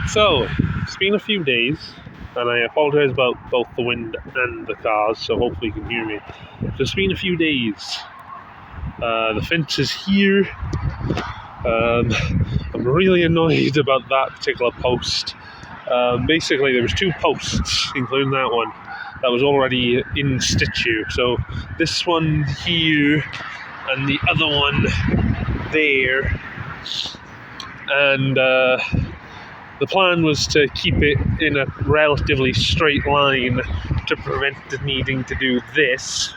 So, it's been a few days, and I apologise about both the wind and the cars, so hopefully you can hear me. So it's been a few days. The fence is here. I'm really annoyed about that particular post. Basically, there was 2 posts, including that one, that was already in situ. So this one here and the other one there. And the plan was to keep it in a relatively straight line to prevent it needing to do this.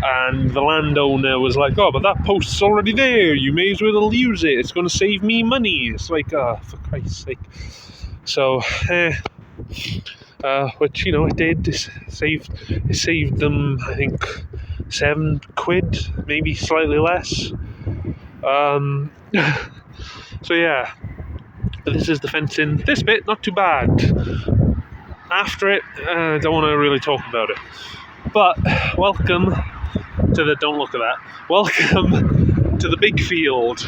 And the landowner was like, "Oh, but that post's already there. You may as well use it. It's going to save me money." It's like, for Christ's sake. So, which it did. It saved them, I think, £7, maybe slightly less. So yeah. But this is the fencing. This bit, not too bad. After it, I don't want to really talk about it. But welcome to the, don't look at that, welcome to the big field.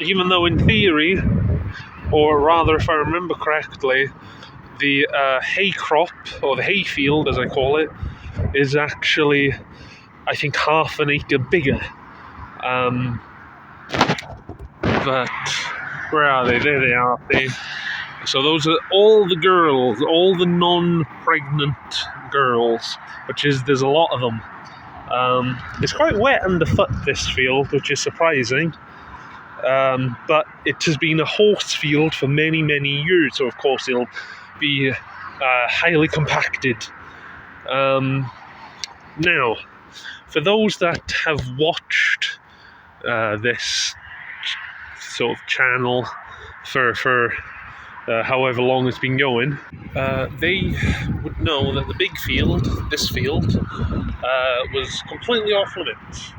Even though in theory, or rather if I remember correctly, the hay crop, or the hay field as I call it, is actually, I think, half an acre bigger. But where are they? There they are. So those are all the girls, all the non-pregnant girls, there's a lot of them. It's quite wet underfoot, this field, which is surprising. But it has been a horse field for many, many years, so of course it'll be highly compacted. Now, for those that have watched this sort of channel for however long it's been going, they would know that the big field, this field, was completely off limits.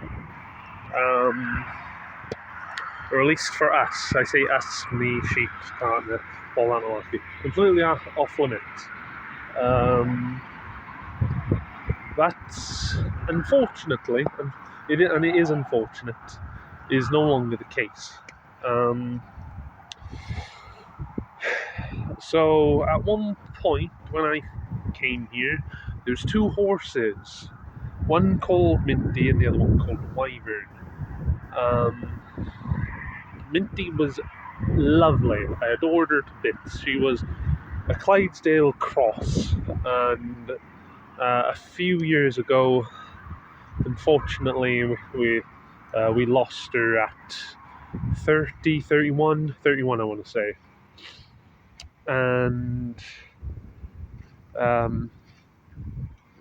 Or at least for us. I say us, me, sheep, partner, all that malarkey. Completely off limits. That's unfortunately, and it is unfortunate, is no longer the case. So at one point when I came here, there's 2 horses, one called Minty and the other one called Wyvern. Minty was lovely. I adored her to bits. She was a Clydesdale cross, and a few years ago, unfortunately, we lost her at 31 I want to say. And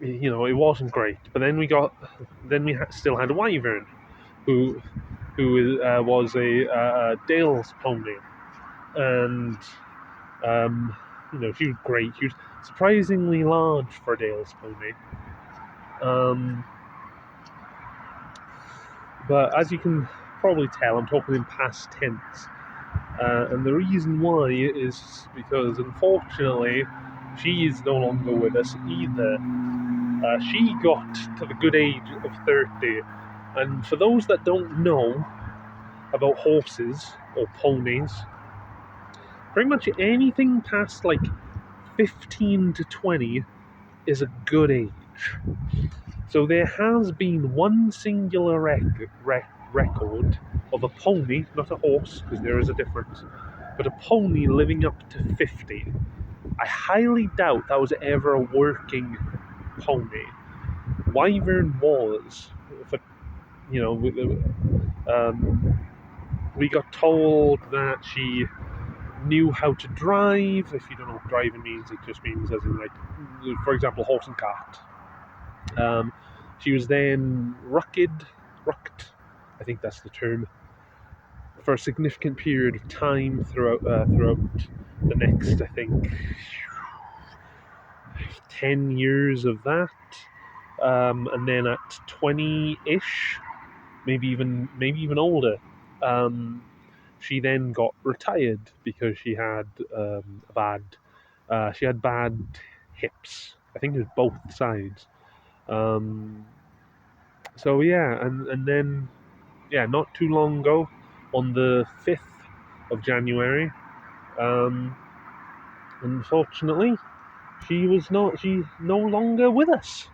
it wasn't great. But then we still had Wyvern, who was a Dale's pony, and she was great. She was surprisingly large for a Dale's pony. But as you can probably tell, I'm talking in past tense. And the reason why is because, unfortunately, she is no longer with us either. She got to the good age of 30. And for those that don't know about horses or ponies, pretty much anything past 15 to 20 is a good age. So there has been one singular record of a pony, not a horse, because there is a difference, but a pony living up to 50. I highly doubt that was ever a working pony. Wyvern was, but we got told that she knew how to drive. If you don't know what driving means, it just means as in, for example, horse and cart. She was then rucked, I think that's the term, for a significant period of time throughout the next, I think, 10 years of that. And then at 20-ish, maybe even older, she then got retired because she had bad hips. I think it was both sides. So yeah, and then not too long ago, on the 5th of January, Unfortunately, she's no longer with us.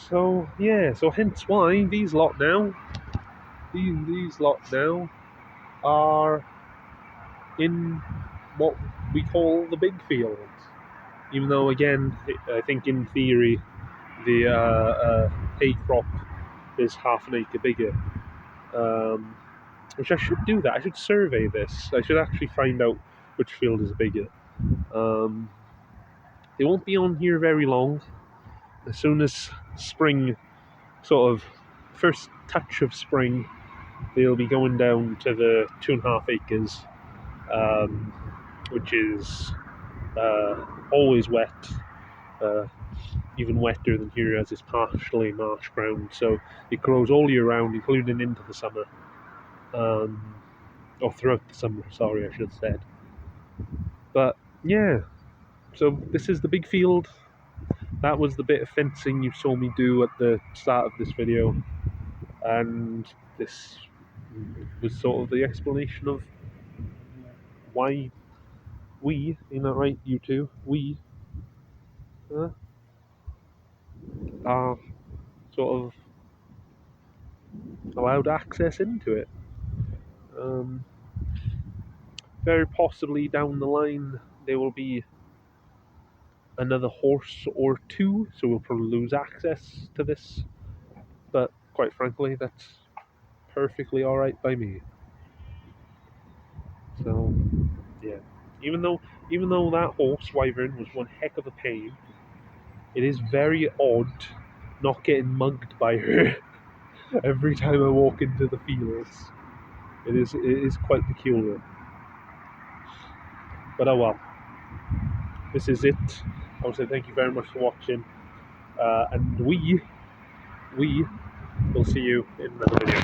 So yeah, so hence why these lot now are in what we call the big field. Even though, again, I think in theory the hay crop is half an acre bigger. Which I should do that. I should survey this. I should actually find out which field is bigger. They won't be on here very long. As soon as spring, sort of first touch of spring, they'll be going down to the 2.5 acres, which is always wet, even wetter than here as it's partially marsh ground. So it grows all year round, including into the summer. Or throughout the summer, sorry, I should have said. But yeah, so this is the big field. That was the bit of fencing you saw me do at the start of this video. And this was sort of the explanation of why we, you know, right, you two, we are sort of allowed access into it. Very possibly down the line there will be another horse or two, so we'll probably lose access to this. But quite frankly, that's perfectly alright by me. So yeah. Even though that horse wyvern was one heck of a pain, it is very odd not getting mugged by her every time I walk into the fields. It is quite peculiar. But oh well. This is it. I want to say thank you very much for watching. And we will see you in another video.